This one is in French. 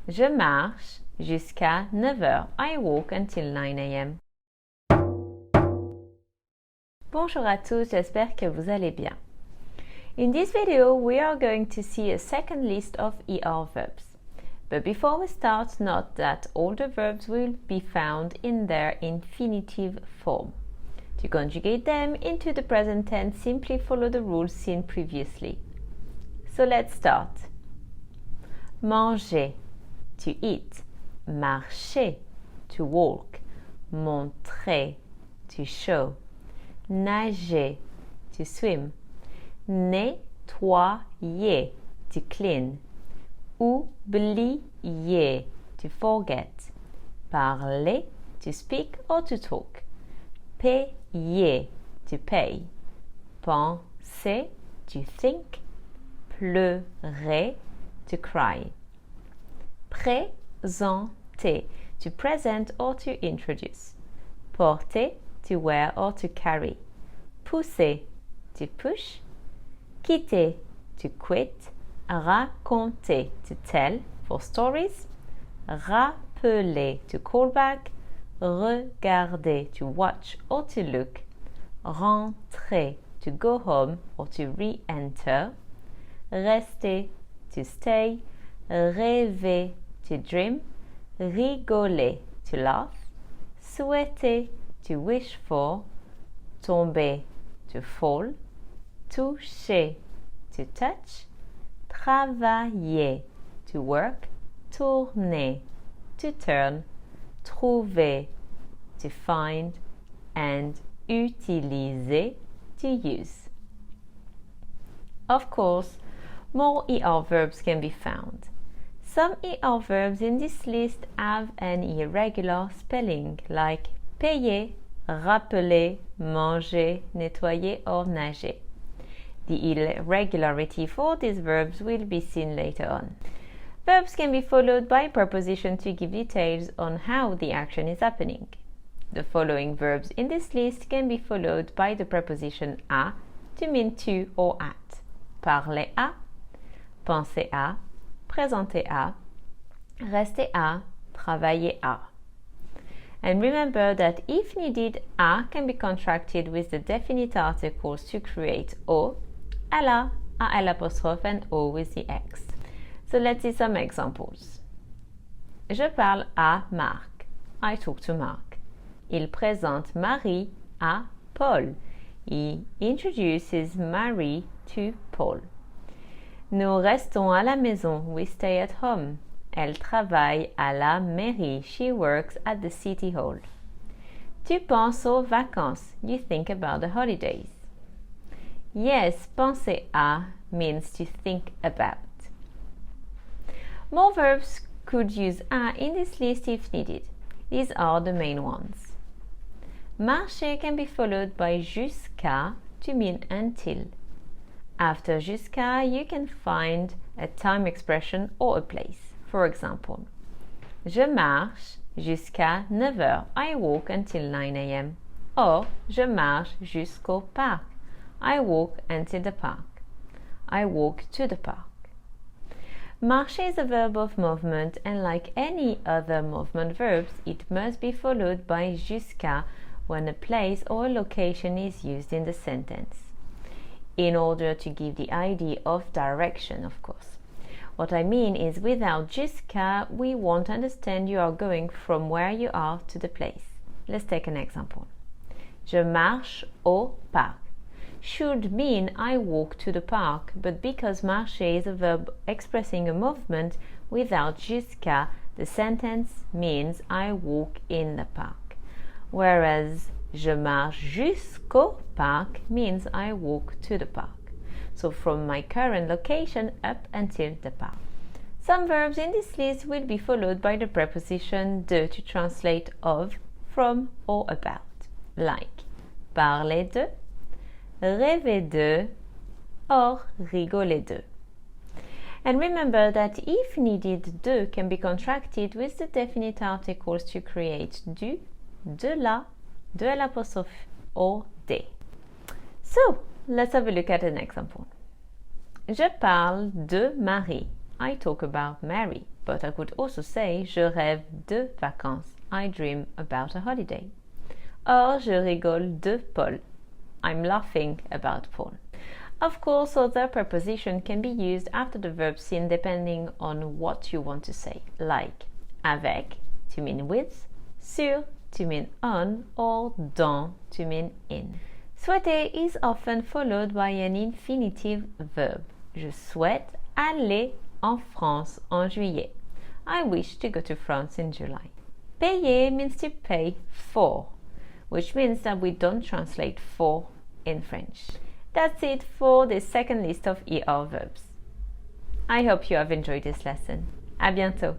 Je marche jusqu'à 9h. I walk until 9 a.m. Bonjour à tous, j'espère que vous allez bien. In this video, we are going to see a second list of ER verbs. But before we start, note that all the verbs will be found in their infinitive form. To conjugate them into the present tense, simply follow the rules seen previously. So let's start. Manger, to eat. Marcher, to walk. Montrer, to show. Nager, to swim. Nettoyer, to clean. Oublier, to forget. Parler, to speak or to talk. Payer, to pay. Penser, to think. Pleurer, to cry. Présenter, to present or to introduce. Porter, to wear or to carry. Pousser, to push. Quitter, to quit. Raconter, to tell, for stories. Rapeller, to call back. Regarder, to watch or to look. Rentrer, to go home or to re-enter. Rester, to stay. Rêver, to dream. Rigoler, to laugh. Souhaiter, to wish for. Tomber, to fall. Toucher, to touch. Travailler, to work. Tourner, to turn. Trouver, to find. And utiliser, to use. Of course, more ER verbs can be found. Some ER verbs in this list have an irregular spelling like payer, rapeller, manger, nettoyer or nager. The irregularity for these verbs will be seen later on. Verbs can be followed by preposition to give details on how the action is happening. The following verbs in this list can be followed by the preposition à to mean to or at. Parler à, penser à, présenter à, rester à, travailler à. And remember that if needed, à can be contracted with the definite articles to create o, à la, à l'apostrophe and o with the x. So let's see some examples. Je parle à Marc. I talk to Marc. Il présente Marie à Paul. He introduces Mary to Paul. Nous restons à la maison. We stay at home. Elle travaille à la mairie. She works at the city hall. Tu penses aux vacances. You think about the holidays. Yes, penser à means to think about. More verbs could use à in this list if needed. These are the main ones. Marcher can be followed by jusqu'à to mean until. After jusqu'à, you can find a time expression or a place. For example, je marche jusqu'à 9h. I walk until 9 a.m. Or, je marche jusqu'au parc. I walk until the park. I walk to the park. Marcher is a verb of movement, and like any other movement verbs, it must be followed by jusqu'à when a place or a location is used in the sentence, in order to give the idea of direction, of course. What I mean is, without jusqu'à, we won't understand you are going from where you are to the place. Let's take an example. Je marche au parc should mean I walk to the park, but because marcher is a verb expressing a movement, without jusqu'à, the sentence means I walk in the park. Whereas je marche jusqu'au parc means I walk to the park. So from my current location up until the park. Some verbs in this list will be followed by the preposition de to translate of, from or about, like parler de, rêver de, or rigoler de. And remember that if needed, de can be contracted with the definite articles to create du, de la, de l'apostrophe, or des. So, let's have a look at an example. Je parle de Marie. I talk about Mary, but I could also say je rêve de vacances. I dream about a holiday. Or je rigole de Paul. I'm laughing about Paul. Of course, other prepositions can be used after the verb seen depending on what you want to say, like avec to mean with, sur to mean on, or dans to mean in. Souhaiter is often followed by an infinitive verb. Je souhaite aller en France en juillet. I wish to go to France in July. Payer means to pay for, which means that we don't translate for in French. That's it for the second list of ER verbs. I hope you have enjoyed this lesson. À bientôt!